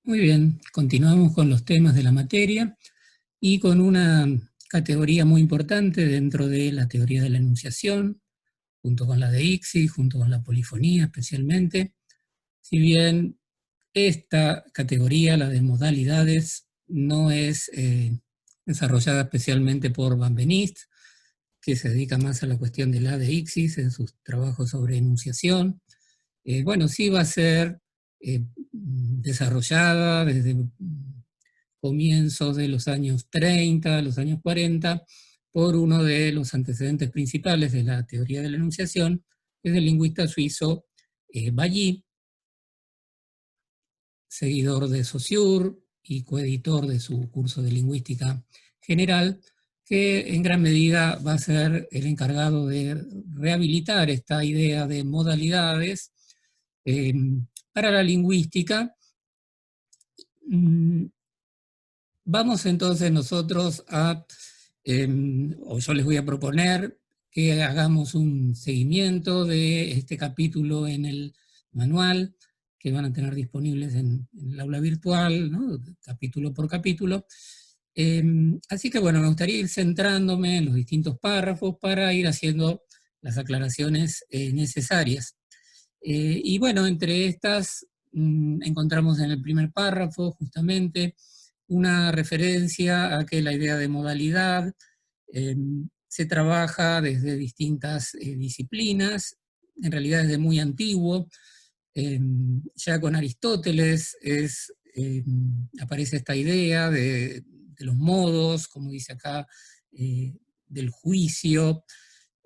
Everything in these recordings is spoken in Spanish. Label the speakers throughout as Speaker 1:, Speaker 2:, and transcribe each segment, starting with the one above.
Speaker 1: Muy bien, continuamos con los temas de la materia y con una categoría muy importante dentro de la teoría de la enunciación, junto con la de Ixi, junto con la polifonía especialmente. Si bien esta categoría, la de modalidades, no es desarrollada especialmente por Benveniste, que se dedica más a la cuestión de la de Ixis en sus trabajos sobre enunciación. Bueno, sí va a ser desarrollada desde comienzos de los años 30, los años 40, por uno de los antecedentes principales de la teoría de la enunciación, que es el lingüista suizo Bally, seguidor de Saussure y coeditor de su curso de lingüística general, que en gran medida va a ser el encargado de rehabilitar esta idea de modalidades eh, para la lingüística. Vamos entonces nosotros o yo les voy a proponer que hagamos un seguimiento de este capítulo en el manual que van a tener disponibles en el aula virtual, ¿no? Capítulo por capítulo. Así que bueno, me gustaría ir centrándome en los distintos párrafos para ir haciendo las aclaraciones necesarias. Y bueno, entre estas encontramos en el primer párrafo justamente una referencia a que la idea de modalidad se trabaja desde distintas disciplinas, en realidad desde muy antiguo. Ya con Aristóteles aparece esta idea de los modos, como dice acá, del juicio,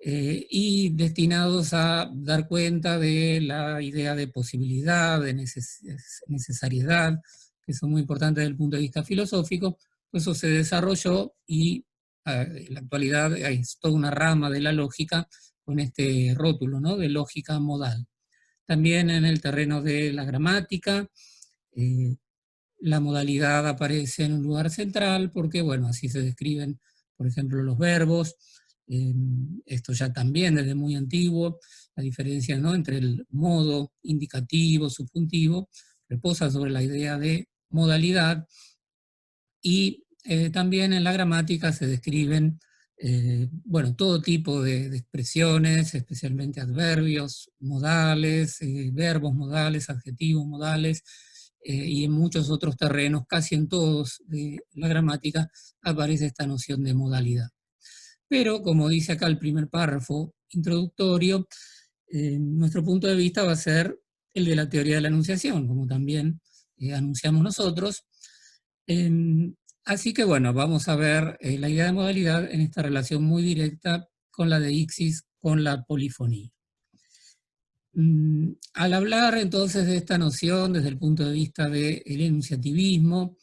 Speaker 1: y destinados a dar cuenta de la idea de posibilidad, de necesariedad, que son muy importantes desde el punto de vista filosófico. Eso se desarrolló y en la actualidad es toda una rama de la lógica con este rótulo, ¿no?, de lógica modal. También en el terreno de la gramática, la modalidad aparece en un lugar central porque, bueno, así se describen, por ejemplo, los verbos. Esto ya también desde muy antiguo, la diferencia, ¿no?, entre el modo indicativo, subjuntivo, reposa sobre la idea de modalidad. Y también en la gramática se describen bueno, todo tipo de expresiones, especialmente adverbios modales, verbos modales, adjetivos modales, y en muchos otros terrenos, casi en todos de la gramática, aparece esta noción de modalidad. Pero, como dice acá el primer párrafo introductorio, nuestro punto de vista va a ser el de la teoría de la enunciación, como también anunciamos nosotros. Así que bueno, vamos a ver la idea de modalidad en esta relación muy directa con la de Ixis, con la polifonía. Al hablar entonces de esta noción desde el punto de vista del enunciativismo,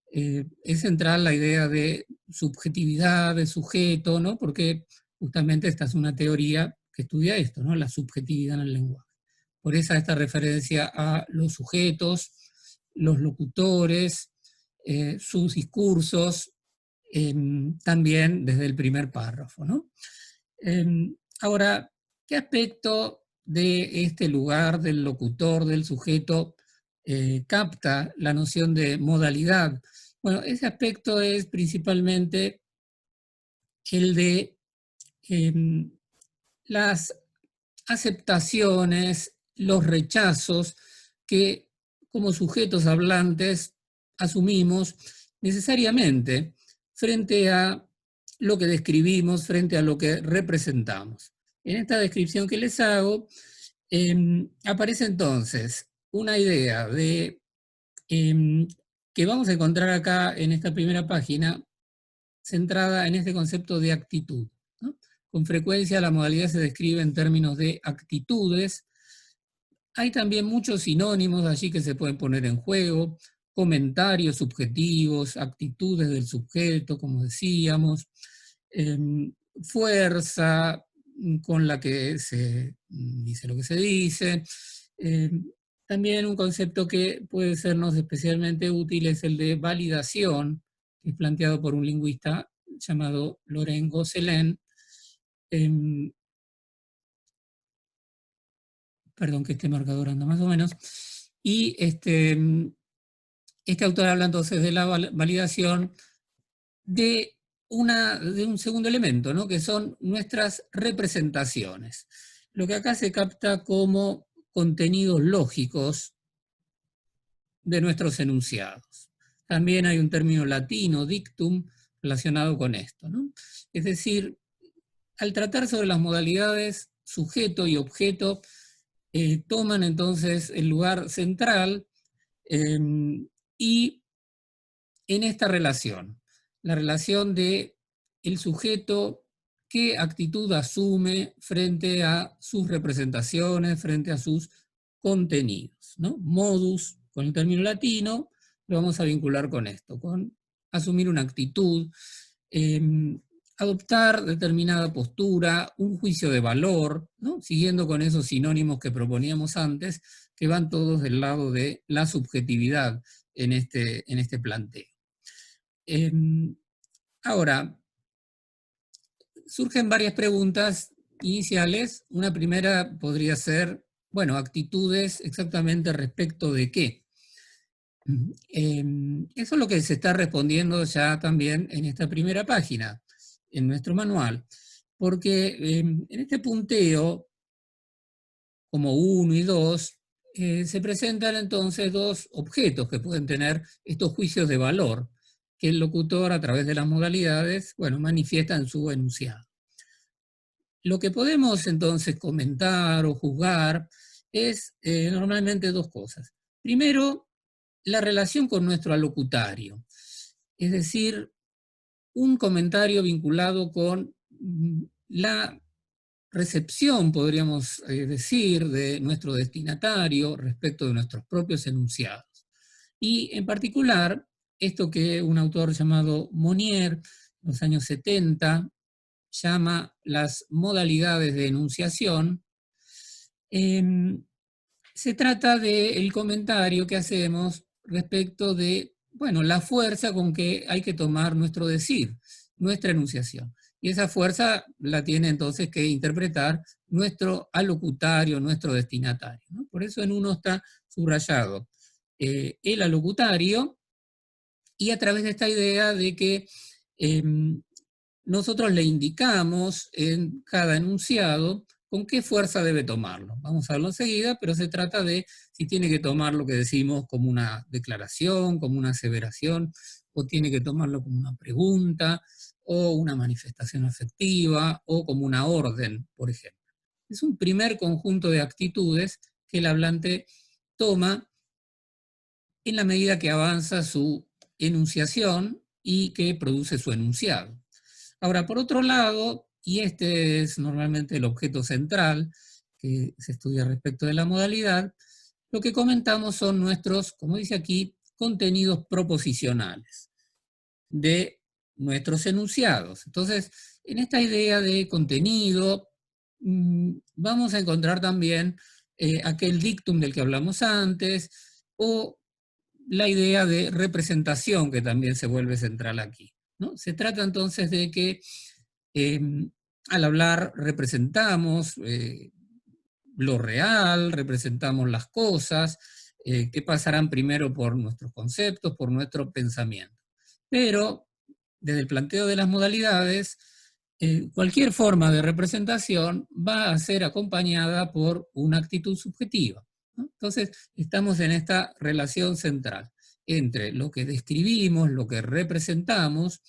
Speaker 1: es central la idea de subjetividad, de sujeto, ¿no?, porque justamente esta es una teoría que estudia esto, ¿no?, la subjetividad en el lenguaje. Por eso esta referencia a los sujetos, los locutores, sus discursos, también desde el primer párrafo, ¿no? Ahora, ¿qué aspecto de este lugar del locutor, del sujeto, capta la noción de modalidad? Bueno, ese aspecto es principalmente el de las aceptaciones, los rechazos que como sujetos hablantes asumimos necesariamente frente a lo que describimos, frente a lo que representamos. En esta descripción que les hago, aparece entonces una idea de que vamos a encontrar acá en esta primera página, centrada en este concepto de actitud, ¿no? Con frecuencia la modalidad se describe en términos de actitudes. Hay también muchos sinónimos allí que se pueden poner en juego: comentarios subjetivos, actitudes del sujeto, como decíamos, fuerza con la que se dice lo que se dice. También un concepto que puede sernos especialmente útil es el de validación, que es planteado por un lingüista llamado Laurent Gosselin. Perdón que este marcador anda más o menos. Y Este autor habla entonces de la validación de un segundo elemento, ¿no? Que son nuestras representaciones. Lo que acá se capta como contenidos lógicos de nuestros enunciados. También hay un término latino, dictum, relacionado con esto, ¿no? Es decir, al tratar sobre las modalidades, sujeto y objeto toman entonces el lugar central y en esta relación, la relación de el sujeto, qué actitud asume frente a sus representaciones, frente a sus contenidos, ¿no? Modus, con el término latino, lo vamos a vincular con esto, con asumir una actitud, adoptar determinada postura, un juicio de valor, ¿no? Siguiendo con esos sinónimos que proponíamos antes, que van todos del lado de la subjetividad en este planteo. Ahora, surgen varias preguntas iniciales. Una primera podría ser, bueno, actitudes exactamente respecto de qué. Eso es lo que se está respondiendo ya también en esta primera página, en nuestro manual, porque en este punteo, como 1 y 2, se presentan entonces dos objetos que pueden tener estos juicios de valor, que el locutor a través de las modalidades, bueno, manifiesta en su enunciado. Lo que podemos entonces comentar o juzgar es normalmente dos cosas. Primero, la relación con nuestro alocutario, es decir, un comentario vinculado con la recepción, podríamos decir, de nuestro destinatario respecto de nuestros propios enunciados. Y en particular, esto que un autor llamado Monnier, en los años 70, llama las modalidades de enunciación, se trata del comentario que hacemos respecto de, bueno, la fuerza con que hay que tomar nuestro decir, nuestra enunciación. Y esa fuerza la tiene entonces que interpretar nuestro alocutario, nuestro destinatario, ¿no? Por eso en uno está subrayado el alocutario, y a través de esta idea de que nosotros le indicamos en cada enunciado con qué fuerza debe tomarlo. Vamos a verlo enseguida, pero se trata de si tiene que tomar lo que decimos como una declaración, como una aseveración, o tiene que tomarlo como una pregunta, o una manifestación afectiva, o como una orden, por ejemplo. Es un primer conjunto de actitudes que el hablante toma en la medida que avanza su enunciación y que produce su enunciado. Ahora, por otro lado, y este es normalmente el objeto central que se estudia respecto de la modalidad, lo que comentamos son nuestros, como dice aquí, contenidos proposicionales de nuestros enunciados. Entonces, en esta idea de contenido, vamos a encontrar también aquel dictum del que hablamos antes, o la idea de representación que también se vuelve central aquí, ¿no? Se trata entonces de que al hablar representamos lo real, representamos las cosas, que pasarán primero por nuestros conceptos, por nuestro pensamiento. Pero desde el planteo de las modalidades, cualquier forma de representación va a ser acompañada por una actitud subjetiva, ¿no? Entonces, estamos en esta relación central entre lo que describimos, lo que representamos,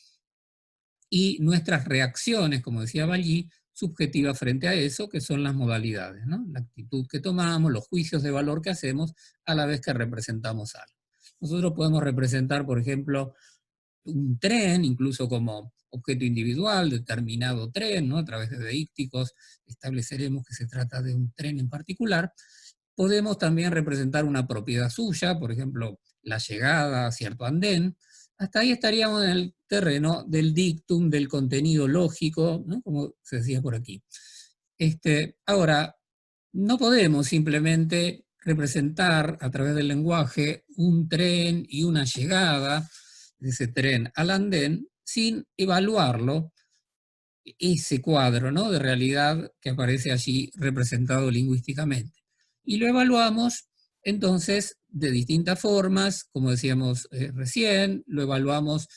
Speaker 1: y nuestras reacciones, como decía Ballí, subjetivas frente a eso, que son las modalidades, ¿no? La actitud que tomamos, los juicios de valor que hacemos a la vez que representamos algo. Nosotros podemos representar, por ejemplo, un tren, incluso como objeto individual, determinado tren, ¿no? A través de deícticos estableceremos que se trata de un tren en particular. Podemos también representar una propiedad suya, por ejemplo, la llegada a cierto andén. Hasta ahí estaríamos en el terreno del dictum, del contenido lógico, ¿no? Como se decía por aquí. Ahora, no podemos simplemente representar a través del lenguaje un tren y una llegada de ese tren al andén sin evaluarlo, ese cuadro, ¿no?, de realidad que aparece allí representado lingüísticamente. Y lo evaluamos entonces, de distintas formas, como decíamos recién, lo evaluamos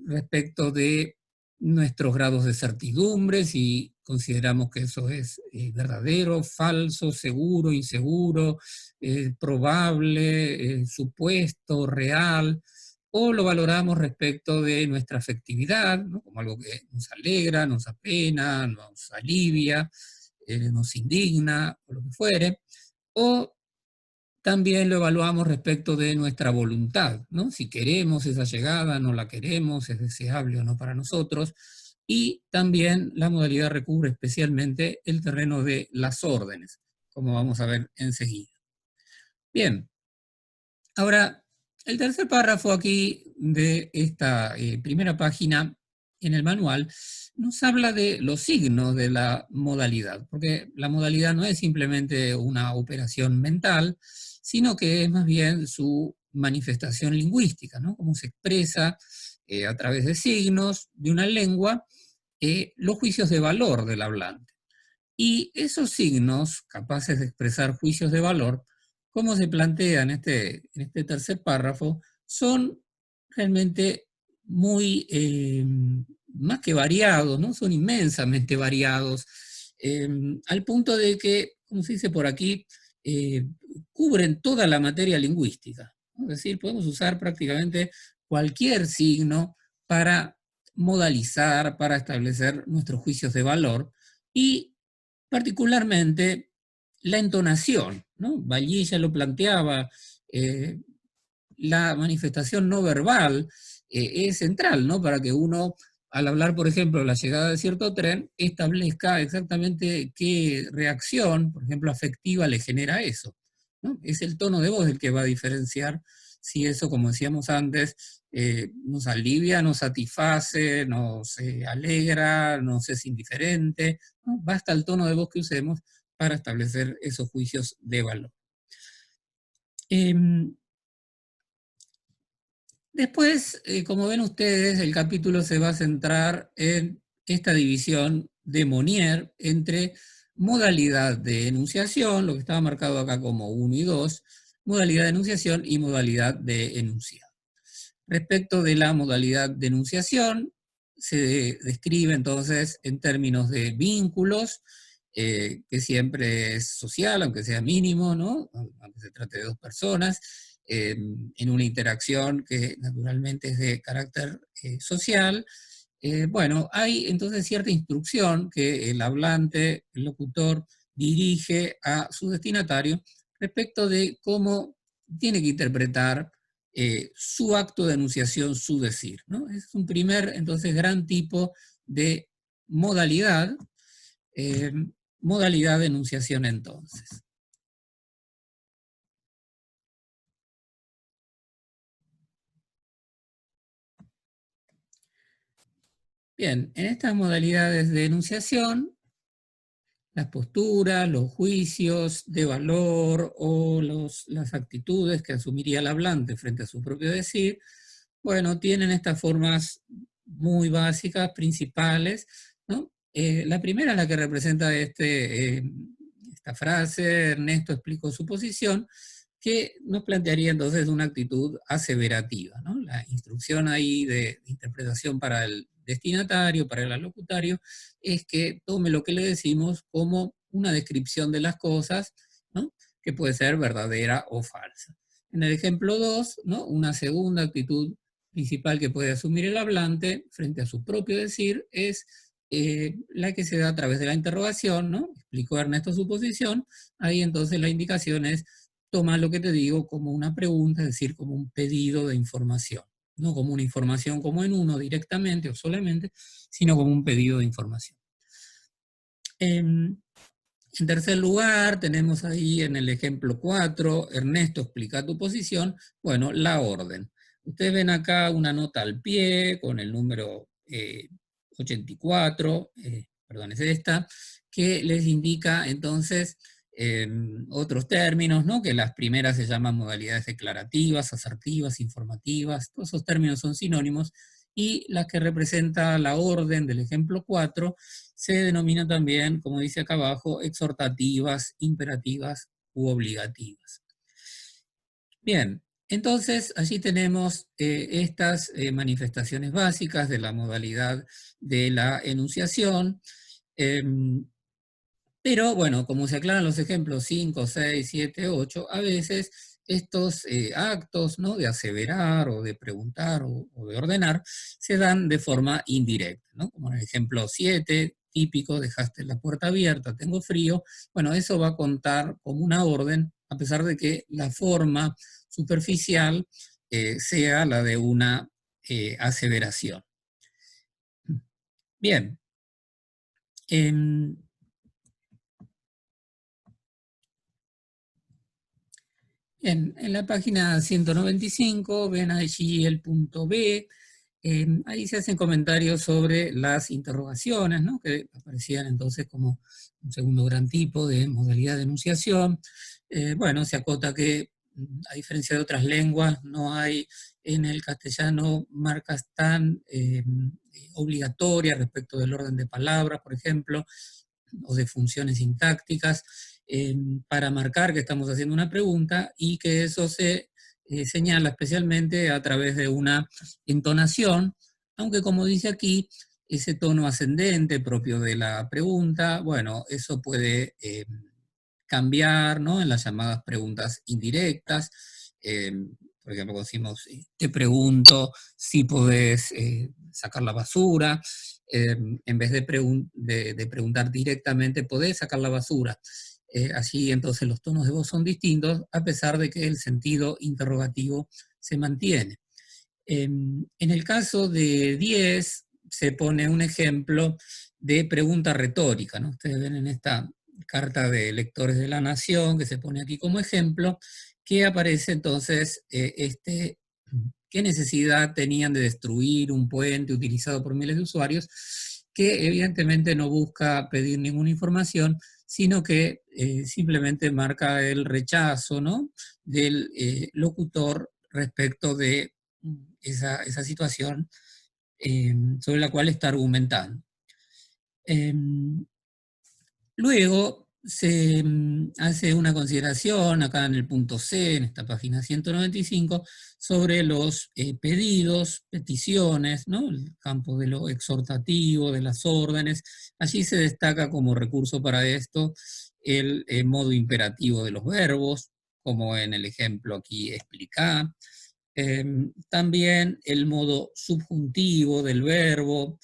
Speaker 1: respecto de nuestros grados de certidumbre, si consideramos que eso es verdadero, falso, seguro, inseguro, probable, supuesto, real, o lo valoramos respecto de nuestra afectividad, ¿no? Como algo que nos alegra, nos apena, nos alivia, nos indigna, o lo que fuere, o también lo evaluamos respecto de nuestra voluntad, ¿no? Si queremos esa llegada, no la queremos, es deseable o no para nosotros. Y también la modalidad recubre especialmente el terreno de las órdenes, como vamos a ver enseguida. Bien, ahora, el tercer párrafo aquí de esta primera página en el manual nos habla de los signos de la modalidad, porque la modalidad no es simplemente una operación mental, sino que es más bien su manifestación lingüística, ¿no? Cómo se expresa a través de signos de una lengua los juicios de valor del hablante. Y esos signos capaces de expresar juicios de valor, como se plantea en este tercer párrafo, son realmente muy, más que variados, ¿no? Son inmensamente variados, al punto de que, como se dice por aquí, eh, cubren toda la materia lingüística, ¿no? Es decir, podemos usar prácticamente cualquier signo para modalizar, para establecer nuestros juicios de valor, y particularmente la entonación, ¿no? Vallí ya lo planteaba, eh, la manifestación no verbal es central, ¿no? Para que uno, al hablar, por ejemplo, de la llegada de cierto tren, establezca exactamente qué reacción, por ejemplo, afectiva le genera eso, ¿no? Es el tono de voz el que va a diferenciar si eso, como decíamos antes, nos alivia, nos satisface, nos alegra, nos es indiferente, ¿no? Basta el tono de voz que usemos para establecer esos juicios de valor. Después, como ven ustedes, el capítulo se va a centrar en esta división de Monnier entre modalidad de enunciación, lo que estaba marcado acá como 1 y 2, modalidad de enunciación y modalidad de enunciado. Respecto de la modalidad de enunciación, se describe entonces en términos de vínculos, que siempre es social, aunque sea mínimo, ¿no? Aunque se trate de dos personas, en una interacción que naturalmente es de carácter social. Bueno, hay entonces cierta instrucción que el hablante, el locutor, dirige a su destinatario respecto de cómo tiene que interpretar su acto de enunciación, su decir, ¿no? Es un primer, entonces, gran tipo de modalidad, eh, modalidad de enunciación entonces. Bien, en estas modalidades de enunciación, las posturas, los juicios de valor o las actitudes que asumiría el hablante frente a su propio decir, bueno, tienen estas formas muy principales, ¿no? La primera es la que representa esta frase: Ernesto explicó su posición, que nos plantearía entonces una actitud aseverativa, ¿no? La instrucción ahí de interpretación para el destinatario, para el alocutario, es que tome lo que le decimos como una descripción de las cosas, ¿no? Que puede ser verdadera o falsa. En el ejemplo 2, ¿no? Una segunda actitud principal que puede asumir el hablante frente a su propio decir es la que se da a través de la interrogación, ¿no? Explicó Ernesto su posición, ahí entonces la indicación es: toma lo que te digo como una pregunta, es decir, como un pedido de información, no como una información como en uno directamente o solamente, sino como un pedido de información. En tercer lugar, tenemos ahí en el ejemplo 4, Ernesto explica tu posición, bueno, la orden. Ustedes ven acá una nota al pie con el número 84, perdón, es esta, que les indica entonces otros términos, ¿no? Que las primeras se llaman modalidades declarativas, asertivas, informativas, todos esos términos son sinónimos, y las que representa la orden del ejemplo 4 se denomina también, como dice acá abajo, exhortativas, imperativas u obligativas. Bien, entonces allí tenemos estas manifestaciones básicas de la modalidad de la enunciación. em, pero bueno, como se aclaran los ejemplos 5, 6, 7, 8, a veces estos actos, ¿no?, de aseverar o de preguntar o de ordenar se dan de forma indirecta, ¿no? Como en el ejemplo 7, típico, dejaste la puerta abierta, tengo frío. Bueno, eso va a contar como una orden, a pesar de que la forma superficial sea la de una aseveración. Bien. em, en la página 195 ven allí el punto B. Ahí se hacen comentarios sobre las interrogaciones, ¿no?, que aparecían entonces como un segundo gran tipo de modalidad de enunciación. Bueno, se acota que, a diferencia de otras lenguas, no hay en el castellano marcas tan obligatorias respecto del orden de palabras, por ejemplo, o de funciones sintácticas, para marcar que estamos haciendo una pregunta, y que eso se señala especialmente a través de una entonación, aunque como dice aquí, ese tono ascendente propio de la pregunta, bueno, eso puede cambiar, ¿no?, en las llamadas preguntas indirectas. Eh, por ejemplo, cuando decimos, te pregunto si podés sacar la basura, en vez de preguntar directamente, ¿podés sacar la basura? Así entonces los tonos de voz son distintos, a pesar de que el sentido interrogativo se mantiene. En el caso de 10, se pone un ejemplo de pregunta retórica, ¿no? Ustedes ven en esta carta de lectores de La Nación, que se pone aquí como ejemplo, que aparece entonces qué necesidad tenían de destruir un puente utilizado por miles de usuarios, que evidentemente no busca pedir ninguna información, sino que simplemente marca el rechazo, ¿no?, del locutor respecto de esa situación sobre la cual está argumentando. Luego se hace una consideración acá en el punto C, en esta página 195, sobre los pedidos, peticiones, ¿no?, el campo de lo exhortativo, de las órdenes. Allí se destaca como recurso para esto el modo imperativo de los verbos, como en el ejemplo aquí explica. También el modo subjuntivo del verbo.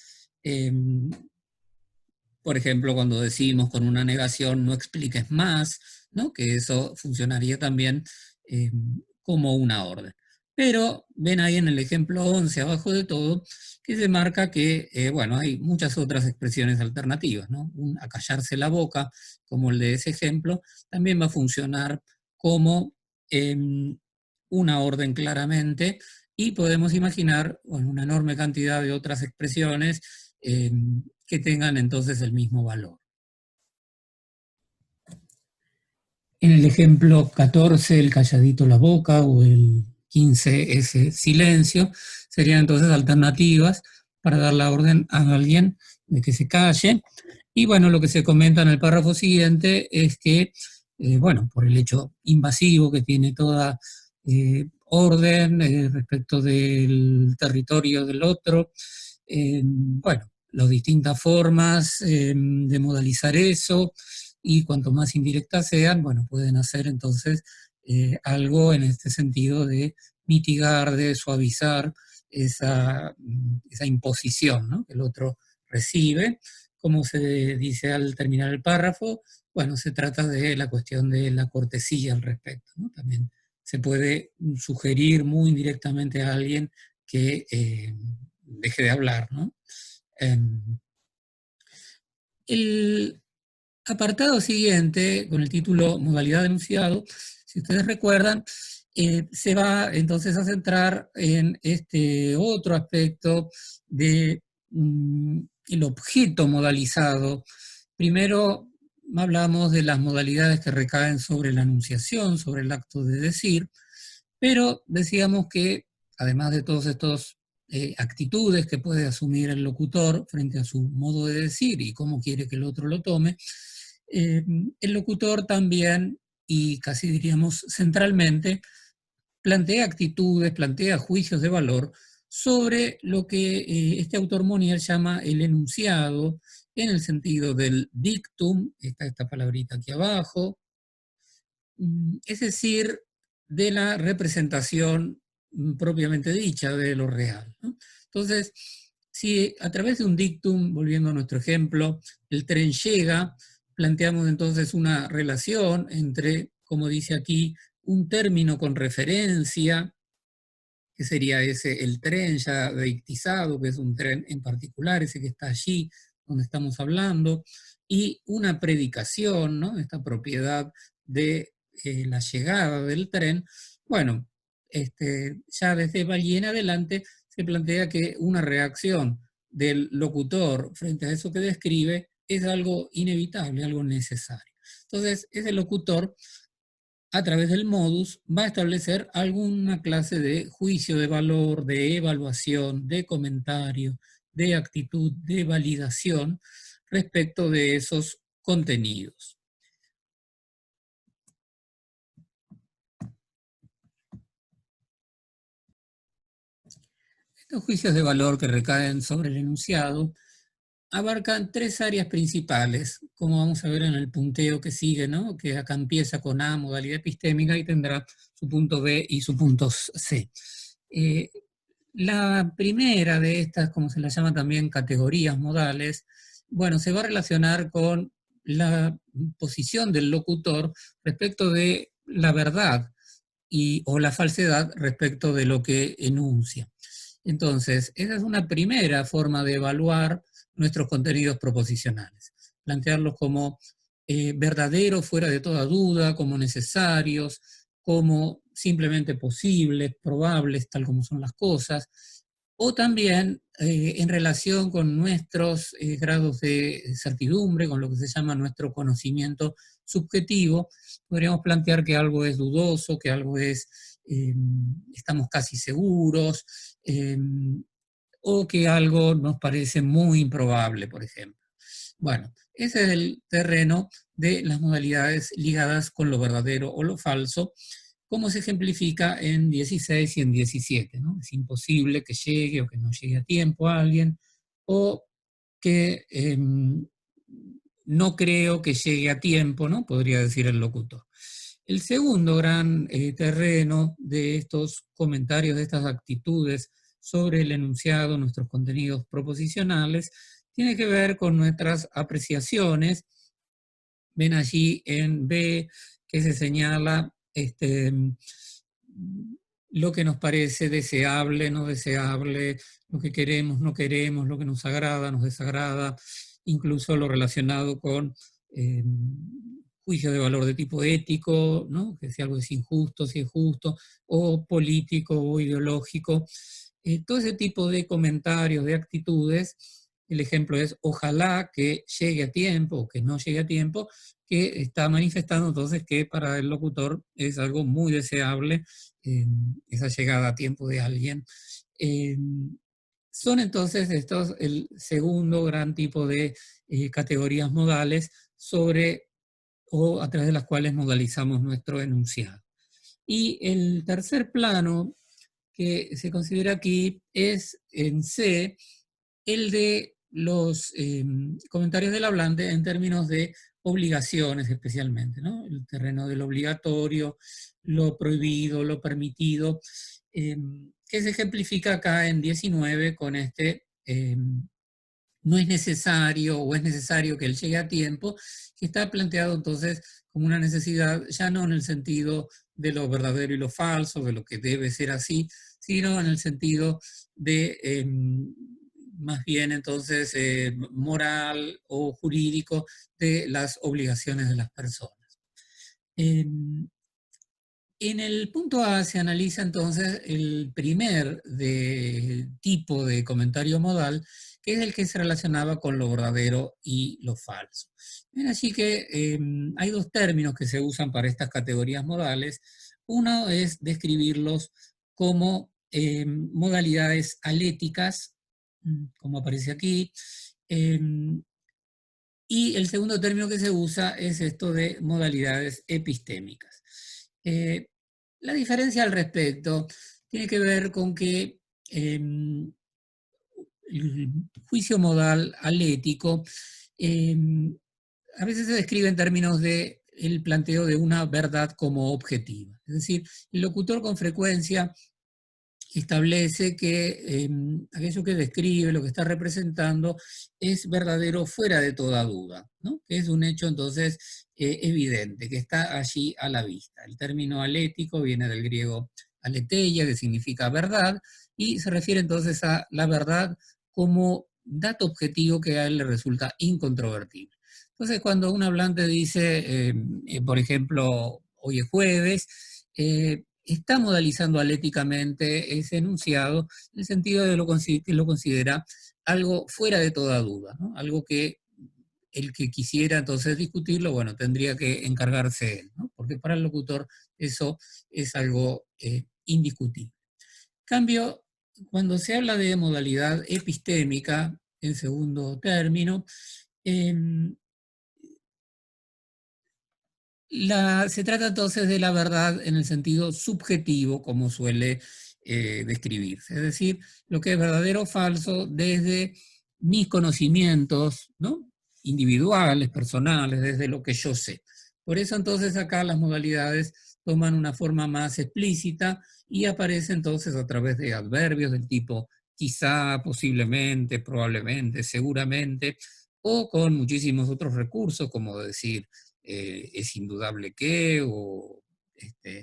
Speaker 1: Por ejemplo, cuando decimos con una negación, no expliques más, ¿no?, que eso funcionaría también como una orden. Pero ven ahí en el ejemplo 11, abajo de todo, que se marca que, bueno, hay muchas otras expresiones alternativas, ¿no? Un acallarse la boca, como el de ese ejemplo, también va a funcionar como una orden claramente, y podemos imaginar, bueno, una enorme cantidad de otras expresiones que tengan entonces el mismo valor. En el ejemplo 14, el calladito la boca, o el 15, ese silencio, serían entonces alternativas para dar la orden a alguien de que se calle. Y bueno, lo que se comenta en el párrafo siguiente es que, bueno, por el hecho invasivo que tiene toda orden respecto del territorio del otro, bueno, las distintas formas de modalizar eso, y cuanto más indirectas sean, bueno, pueden hacer entonces algo en este sentido de mitigar, de suavizar esa imposición, ¿no?, que el otro recibe. Como se dice al terminar el párrafo, bueno, se trata de la cuestión de la cortesía al respecto, ¿no? También se puede sugerir muy indirectamente a alguien que deje de hablar, ¿no? El apartado siguiente, con el título Modalidad de enunciado, si ustedes recuerdan, se va entonces a centrar en este otro aspecto de el objeto modalizado. Primero hablamos de las modalidades que recaen sobre la enunciación, sobre el acto de decir, pero decíamos que además de todos estos actitudes que puede asumir el locutor frente a su modo de decir y cómo quiere que el otro lo tome, el locutor también, y casi diríamos centralmente, plantea actitudes, plantea juicios de valor sobre lo que este autor Monnier llama el enunciado, en el sentido del dictum, está esta palabrita aquí abajo, es decir, de la representación propiamente dicha de lo real, ¿no? Entonces, si a través de un dictum, volviendo a nuestro ejemplo, el tren llega, planteamos entonces una relación entre, como dice aquí, un término con referencia, que sería ese, el tren ya dictizado, que es un tren en particular, ese que está allí donde estamos hablando, y una predicación, ¿no? Esta propiedad de la llegada del tren. Bueno, ya desde allí en adelante se plantea que una reacción del locutor frente a eso que describe es algo inevitable, algo necesario. Entonces, ese locutor a través del modus, va a establecer alguna clase de juicio de valor, de evaluación, de comentario, de actitud, de validación respecto de esos contenidos. Estos juicios de valor que recaen sobre el enunciado abarcan tres áreas principales, como vamos a ver en el punteo que sigue, ¿no? Que acá empieza con A, modalidad epistémica, y tendrá su punto B y su punto C. La primera de estas, como se las llama también categorías modales, bueno, se va a relacionar con la posición del locutor respecto de la verdad o la falsedad respecto de lo que enuncia. Entonces, esa es una primera forma de evaluar nuestros contenidos proposicionales, plantearlos como verdaderos fuera de toda duda, como necesarios, como simplemente posibles, probables, tal como son las cosas, o también en relación con nuestros grados de certidumbre, con lo que se llama nuestro conocimiento subjetivo, podríamos plantear que algo es dudoso, que algo es, estamos casi seguros, o que algo nos parece muy improbable, por ejemplo. Bueno, ese es el terreno de las modalidades ligadas con lo verdadero o lo falso, como se ejemplifica en 16 y en 17, ¿no? Es imposible que llegue o que no llegue a tiempo a alguien, o que no creo que llegue a tiempo, ¿no? Podría decir el locutor. El segundo gran terreno de estos comentarios, de estas actitudes sobre el enunciado, nuestros contenidos proposicionales, tiene que ver con nuestras apreciaciones. Ven allí en B que se señala lo que nos parece deseable, no deseable, lo que queremos, no queremos, lo que nos agrada, nos desagrada, incluso lo relacionado con juicio de valor de tipo ético, ¿no? Que si algo es injusto, si es justo, o político o ideológico. Todo ese tipo de comentarios, de actitudes, el ejemplo es ojalá que llegue a tiempo o que no llegue a tiempo, que está manifestando entonces que para el locutor es algo muy deseable esa llegada a tiempo de alguien. Son entonces estos el segundo gran tipo de categorías modales sobre o a través de las cuales modalizamos nuestro enunciado. Y el tercer plano que se considera aquí es en C el de los comentarios del hablante en términos de obligaciones especialmente, ¿no? El terreno del obligatorio, lo prohibido, lo permitido, que se ejemplifica acá en 19 con no es necesario o es necesario que él llegue a tiempo, que está planteado entonces como una necesidad ya no en el sentido de lo verdadero y lo falso, de lo que debe ser así, sino en el sentido de más bien entonces moral o jurídico de las obligaciones de las personas. En el punto A se analiza entonces el primer tipo de comentario modal, que es el que se relacionaba con lo verdadero y lo falso. Ven así que hay dos términos que se usan para estas categorías modales. Uno es describirlos como modalidades aléticas, como aparece aquí, y el segundo término que se usa es esto de modalidades epistémicas. La diferencia al respecto tiene que ver con que el juicio modal al ético a veces se describe en términos de el planteo de una verdad como objetiva. Es decir, el locutor con frecuencia establece que aquello que describe, lo que está representando, es verdadero fuera de toda duda, ¿no? Que es un hecho entonces evidente, que está allí a la vista. El término alético viene del griego aletheia, que significa verdad, y se refiere entonces a la verdad como dato objetivo que a él le resulta incontrovertible. Entonces, cuando un hablante dice, por ejemplo, hoy es jueves, está modalizando aléticamente ese enunciado en el sentido de que lo considera algo fuera de toda duda, ¿no? Algo que el que quisiera entonces discutirlo, bueno, tendría que encargarse él, ¿no? Porque para el locutor eso es algo indiscutible. En cambio, cuando se habla de modalidad epistémica, en segundo término, eh, se trata entonces de la verdad en el sentido subjetivo, como suele describirse. Es decir, lo que es verdadero o falso desde mis conocimientos, ¿no? Individuales, personales, desde lo que yo sé. Por eso entonces acá las modalidades toman una forma más explícita y aparece entonces a través de adverbios del tipo quizá, posiblemente, probablemente, seguramente, o con muchísimos otros recursos, como decir es indudable que, o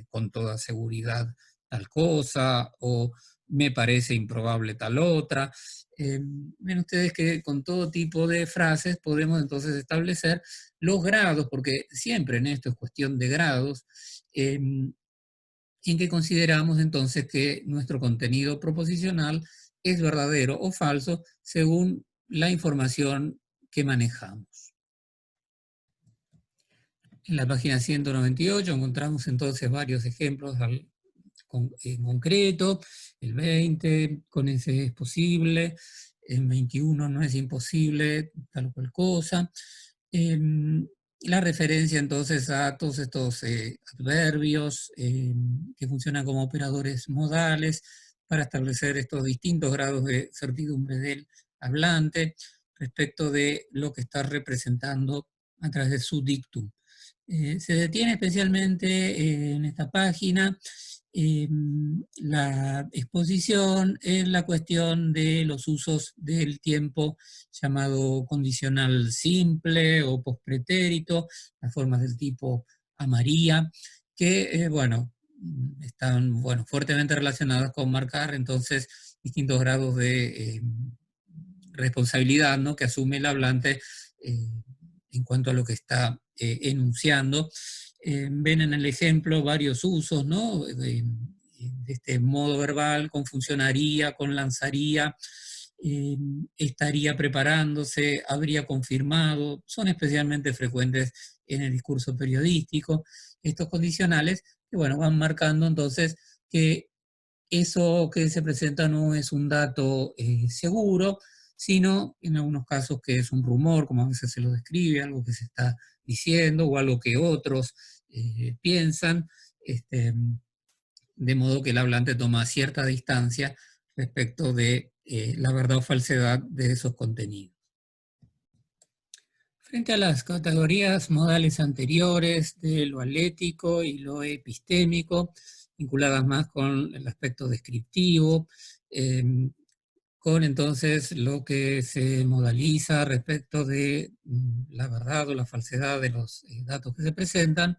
Speaker 1: con toda seguridad tal cosa, o me parece improbable tal otra. Ven ustedes que con todo tipo de frases podemos entonces establecer los grados, porque siempre en esto es cuestión de grados, en que consideramos entonces que nuestro contenido proposicional es verdadero o falso según la información que manejamos. En la página 198 encontramos entonces varios ejemplos en concreto. El 20, con ese es posible. El 21 no es imposible, tal o cual cosa. La referencia entonces a todos estos adverbios que funcionan como operadores modales para establecer estos distintos grados de certidumbre del hablante respecto de lo que está representando a través de su dictum. Se detiene especialmente en esta página la exposición en la cuestión de los usos del tiempo llamado condicional simple o pospretérito, las formas del tipo amaría, que, bueno, están fuertemente relacionadas con marcar entonces distintos grados de responsabilidad, ¿no?, que asume el hablante en cuanto a lo que está enunciando. Ven en el ejemplo varios usos, ¿no?, de este modo verbal, con funcionaría, con lanzaría, estaría preparándose, habría confirmado, son especialmente frecuentes en el discurso periodístico, estos condicionales que, bueno, van marcando entonces que eso que se presenta no es un dato seguro, sino en algunos casos que es un rumor, como a veces se lo describe, algo que se está diciendo o algo que otros piensan, de modo que el hablante toma cierta distancia respecto de la verdad o falsedad de esos contenidos. Frente a las categorías modales anteriores de lo alético y lo epistémico, vinculadas más con el aspecto descriptivo, con entonces lo que se modaliza respecto de la verdad o la falsedad de los datos que se presentan.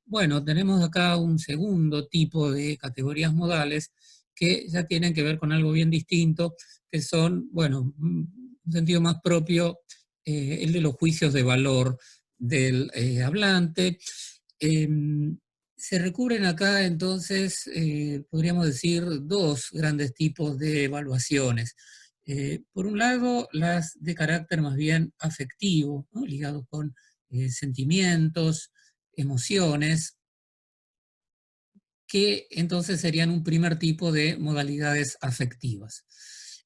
Speaker 1: Bueno, tenemos acá un segundo tipo de categorías modales que ya tienen que ver con algo bien distinto, que son, bueno, un sentido más propio, el de los juicios de valor del hablante. Se recurren acá entonces, podríamos decir, dos grandes tipos de evaluaciones. Por un lado, las de carácter más bien afectivo, ¿no?, ligados con sentimientos, emociones, que entonces serían un primer tipo de modalidades afectivas.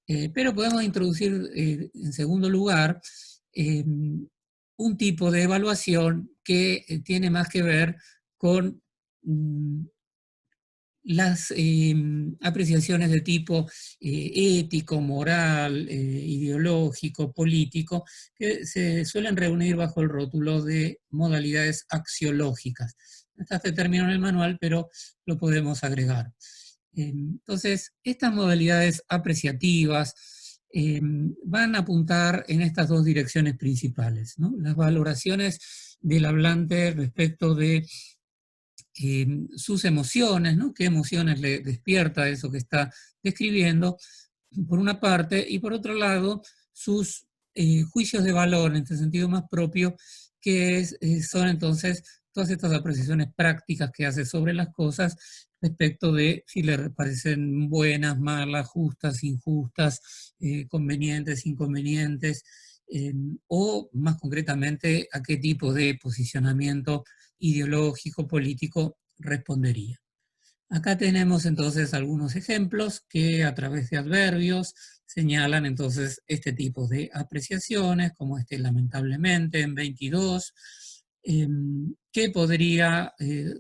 Speaker 1: Pero podemos introducir en segundo lugar un tipo de evaluación que tiene más que ver con las apreciaciones de tipo ético, moral, ideológico, político, que se suelen reunir bajo el rótulo de modalidades axiológicas. No está este término en el manual, pero lo podemos agregar. Entonces, estas modalidades apreciativas van a apuntar en estas dos direcciones principales, ¿no? Las valoraciones del hablante respecto de sus emociones, ¿no? Qué emociones le despierta eso que está describiendo, por una parte, y por otro lado, sus juicios de valor, en este sentido más propio, que son entonces todas estas apreciaciones prácticas que hace sobre las cosas respecto de si le parecen buenas, malas, justas, injustas, convenientes, inconvenientes, o más concretamente a qué tipo de posicionamiento ideológico, político, respondería. Acá tenemos entonces algunos ejemplos que a través de adverbios señalan entonces este tipo de apreciaciones, como este lamentablemente en 22, que podría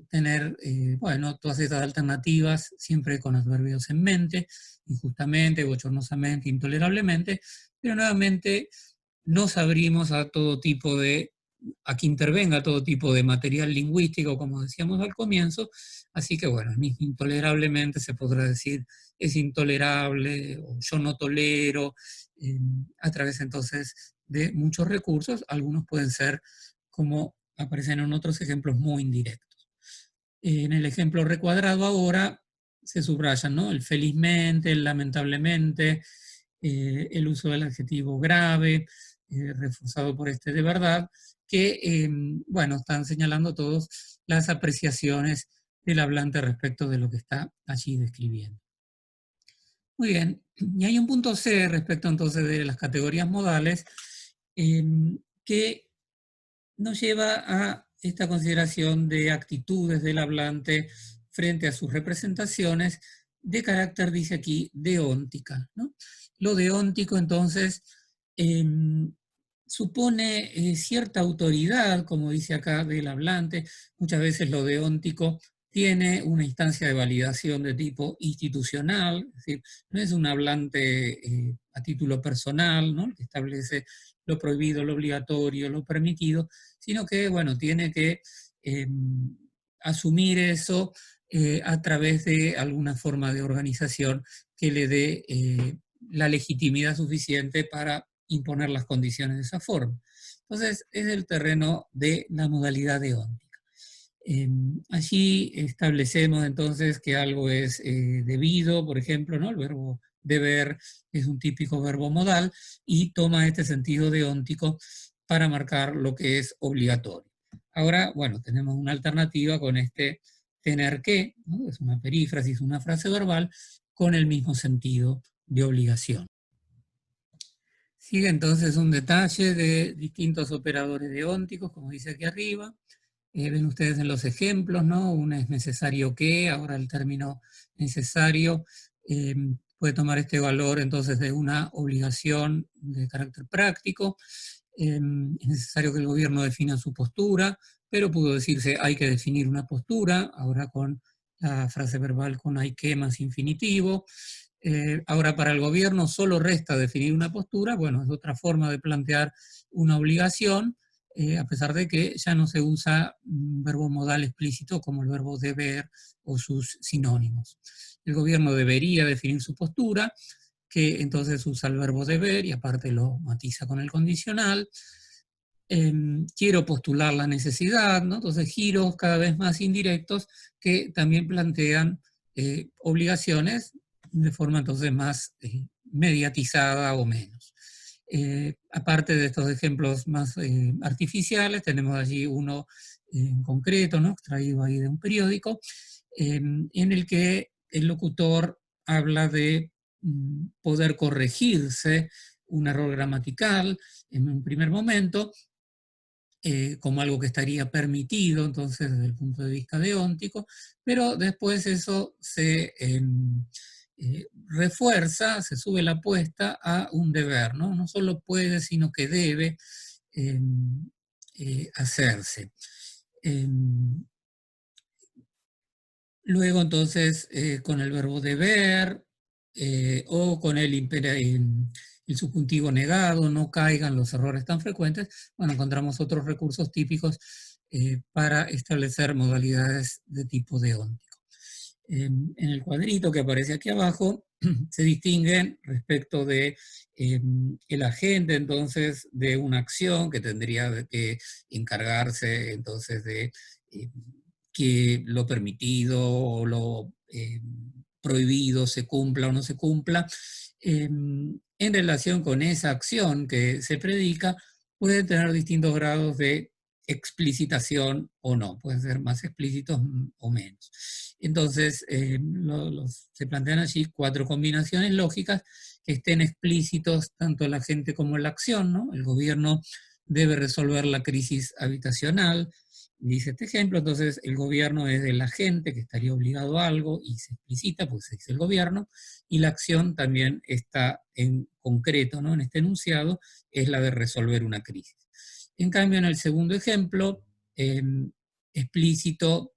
Speaker 1: tener, bueno, todas estas alternativas siempre con adverbios en mente, injustamente, bochornosamente, intolerablemente, pero nuevamente nos abrimos a todo tipo de, a que intervenga todo tipo de material lingüístico, como decíamos al comienzo, así que bueno, intolerablemente se podrá decir es intolerable, o yo no tolero, a través entonces de muchos recursos, algunos pueden ser, como aparecen en otros ejemplos, muy indirectos. En el ejemplo recuadrado ahora se subrayan, ¿no? El felizmente, el lamentablemente, el uso del adjetivo grave, reforzado por este de verdad, que, bueno, están señalando todos las apreciaciones del hablante respecto de lo que está allí describiendo. Muy bien, y hay un punto C respecto entonces de las categorías modales que nos lleva a esta consideración de actitudes del hablante frente a sus representaciones de carácter, dice aquí, deóntica, ¿no? Lo deóntico, entonces, eh, supone cierta autoridad, como dice acá, del hablante. Muchas veces lo deóntico tiene una instancia de validación de tipo institucional, es decir, no es un hablante a título personal, ¿no? Que establece lo prohibido, lo obligatorio, lo permitido, sino que, bueno, tiene que asumir eso a través de alguna forma de organización que le dé la legitimidad suficiente para imponer las condiciones de esa forma. Entonces, es el terreno de la modalidad deóntica. Allí establecemos entonces que algo es debido, por ejemplo, ¿no? El verbo deber es un típico verbo modal y toma este sentido deóntico para marcar lo que es obligatorio. Ahora, bueno, tenemos una alternativa con este tener que, ¿no? Es una perífrasis, una frase verbal con el mismo sentido de obligación. Sigue entonces un detalle de distintos operadores deónticos, como dice aquí arriba. Ven ustedes en los ejemplos, ¿no? Uno es necesario que, ahora el término necesario puede tomar este valor entonces de una obligación de carácter práctico. Es necesario que el gobierno defina su postura, pero pudo decirse hay que definir una postura, ahora con la frase verbal con hay que más infinitivo. Ahora para el gobierno solo resta definir una postura, bueno, es otra forma de plantear una obligación, a pesar de que ya no se usa un verbo modal explícito como el verbo deber o sus sinónimos. El gobierno debería definir su postura, que entonces usa el verbo deber y aparte lo matiza con el condicional. Quiero postular la necesidad, ¿no? Entonces giros cada vez más indirectos que también plantean obligaciones de forma entonces más mediatizada o menos. Aparte de estos ejemplos más artificiales, tenemos allí uno en concreto, ¿no? Extraído ahí de un periódico, en el que el locutor habla de poder corregirse un error gramatical en un primer momento, como algo que estaría permitido, entonces, desde el punto de vista deóntico, pero después eso se refuerza, se sube la apuesta a un deber, ¿no? No solo puede, sino que debe hacerse. Luego entonces con el verbo deber o con el subjuntivo negado, no caigan los errores tan frecuentes, bueno, encontramos otros recursos típicos para establecer modalidades de tipo deóntico. En el cuadrito que aparece aquí abajo se distinguen respecto de el agente entonces de una acción que tendría que encargarse entonces de que lo permitido o lo prohibido se cumpla o no se cumpla. En relación con esa acción que se predica, puede tener distintos grados de explicitación o no, pueden ser más explícitos o menos. Entonces, se plantean allí 4 combinaciones lógicas que estén explícitos tanto el agente como la acción, ¿no? El gobierno debe resolver la crisis habitacional, dice este ejemplo, entonces el gobierno es el agente que estaría obligado a algo y se explicita, pues se dice el gobierno, y la acción también está en concreto, ¿no? En este enunciado, es la de resolver una crisis. En cambio, en el segundo ejemplo, explícito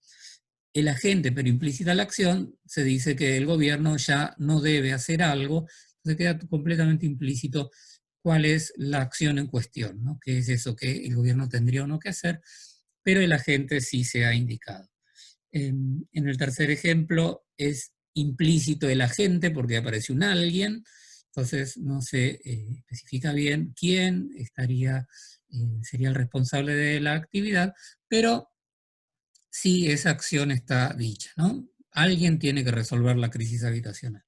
Speaker 1: el agente, pero implícita la acción, se dice que el gobierno ya no debe hacer algo, se queda completamente implícito cuál es la acción en cuestión, ¿no? ¿Qué es eso que el gobierno tendría o no que hacer? Pero el agente sí se ha indicado. En el tercer ejemplo es implícito el agente porque aparece un alguien, entonces no se especifica bien quién sería el responsable de la actividad, pero sí esa acción está dicha, ¿no? Alguien tiene que resolver la crisis habitacional.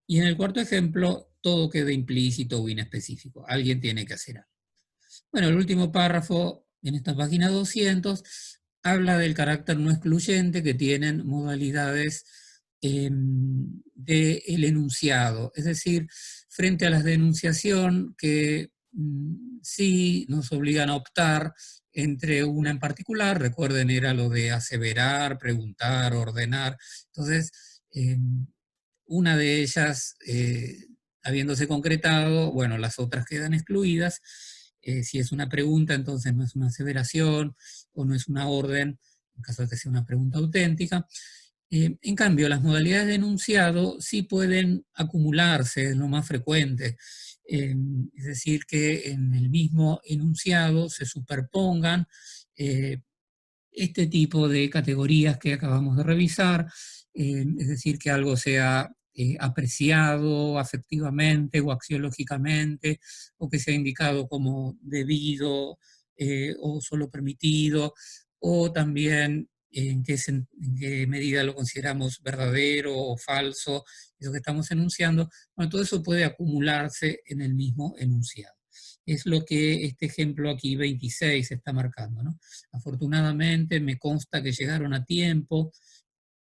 Speaker 1: Y en el cuarto ejemplo, todo queda implícito o inespecífico. Alguien tiene que hacer algo. Bueno, el último párrafo en esta página 200 habla del carácter no excluyente que tienen modalidades del enunciado, es decir, frente a la denunciación que sí nos obligan a optar entre una en particular, recuerden era lo de aseverar, preguntar, ordenar, entonces una de ellas habiéndose concretado, bueno, las otras quedan excluidas. Si es una pregunta, entonces no es una aseveración o no es una orden, en caso de que sea una pregunta auténtica. En cambio, las modalidades de enunciado sí pueden acumularse, es lo más frecuente. Es decir, que en el mismo enunciado se superpongan este tipo de categorías que acabamos de revisar, es decir, que algo sea apreciado afectivamente o axiológicamente, o que sea indicado como debido o solo permitido, o también en qué medida lo consideramos verdadero o falso, eso que estamos enunciando. Bueno, todo eso puede acumularse en el mismo enunciado. Es lo que este ejemplo aquí 26 está marcando, ¿no? Afortunadamente me consta que llegaron a tiempo.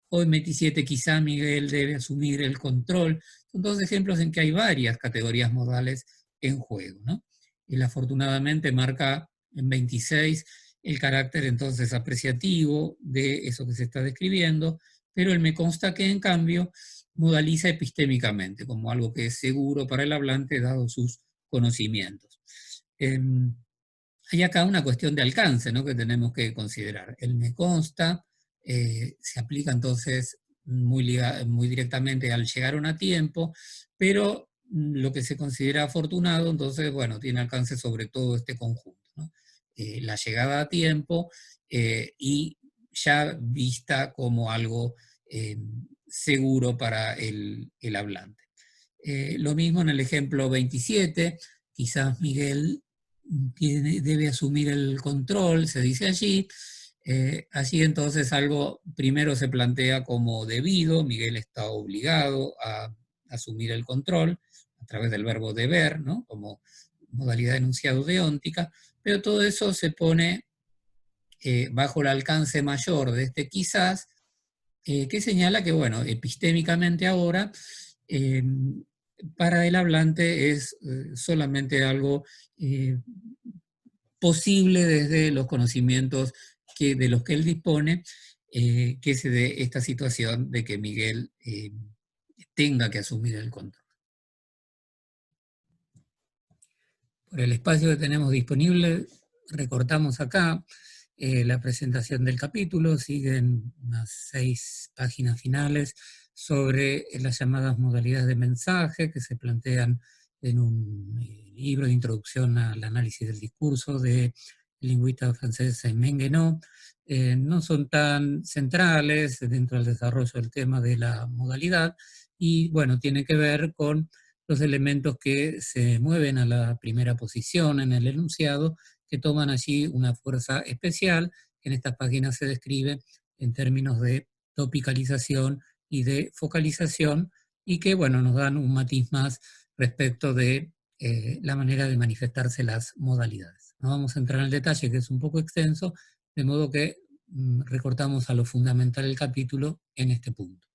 Speaker 1: Hoy 27 quizá Miguel debe asumir el control. Son dos ejemplos en que hay varias categorías modales en juego, ¿no? El afortunadamente marca en 26 el carácter entonces apreciativo de eso que se está describiendo, pero el me consta que en cambio modaliza epistémicamente como algo que es seguro para el hablante dado sus conocimientos. Hay acá una cuestión de alcance, ¿no?, que tenemos que considerar. El me consta se aplica entonces muy directamente al llegaron a tiempo, pero lo que se considera afortunado, entonces, bueno, tiene alcance sobre todo este conjunto, ¿no? La llegada a tiempo y ya vista como algo seguro para el hablante. Lo mismo en el ejemplo 27, quizás Miguel debe asumir el control, se dice allí. Allí entonces algo primero se plantea como debido, Miguel está obligado a asumir el control a través del verbo deber, ¿no?, como modalidad de enunciado deóntica, pero todo eso se pone bajo el alcance mayor de este quizás, que señala que, bueno, epistémicamente ahora, eh, para el hablante es solamente algo posible desde los conocimientos de los que él dispone, que se dé esta situación de que Miguel tenga que asumir el control. Por el espacio que tenemos disponible, recortamos acá. la presentación del capítulo, siguen unas 6 páginas finales sobre las llamadas modalidades de mensaje que se plantean en un libro de introducción al análisis del discurso de lingüista francés Aimé Guénot. No son tan centrales dentro del desarrollo del tema de la modalidad y, bueno, tiene que ver con los elementos que se mueven a la primera posición en el enunciado, que toman allí una fuerza especial, que en estas páginas se describe en términos de topicalización y de focalización, y que, bueno, nos dan un matiz más respecto de la manera de manifestarse las modalidades. No vamos a entrar en el detalle, que es un poco extenso, de modo que recortamos a lo fundamental del capítulo en este punto.